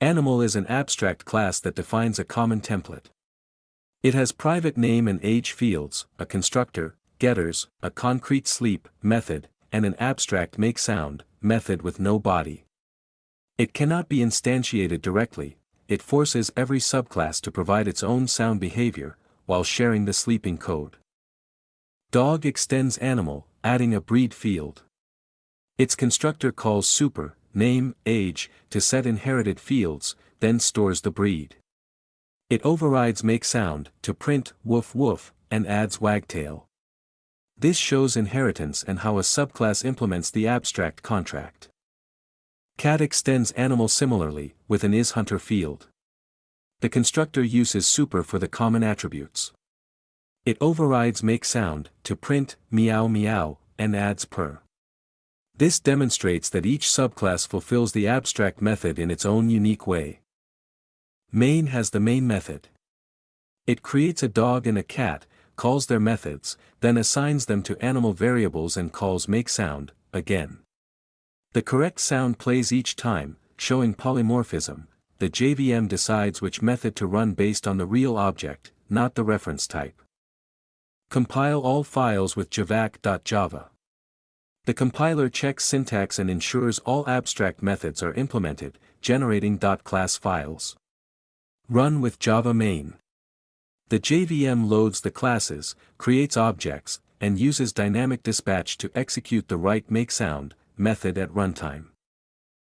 Animal is an abstract class that defines a common template. It has private name and age fields, a constructor, getters, a concrete sleep method, and an abstract makeSound method with no body. It cannot be instantiated directly. It forces every subclass to provide its own sound behavior, while sharing the sleeping code. Dog extends animal, adding a breed field. Its constructor calls super, name, age, to set inherited fields, then stores the breed. It overrides makeSound to print woof woof, and adds wagtail. This shows inheritance and how a subclass implements the abstract contract. Cat extends animal similarly, with an isHunter field. The constructor uses super for the common attributes. It overrides makeSound to print meow meow, and adds purr. This demonstrates that each subclass fulfills the abstract method in its own unique way. Main has the main method. It creates a dog and a cat, calls their methods, then assigns them to animal variables and calls makeSound again. The correct sound plays each time, showing polymorphism. The JVM decides which method to run based on the real object, not the reference type. Compile all files with javac.java. The compiler checks syntax and ensures all abstract methods are implemented, generating .class files. Run with Java main. The JVM loads the classes, creates objects, and uses dynamic dispatch to execute the write makeSound method at runtime.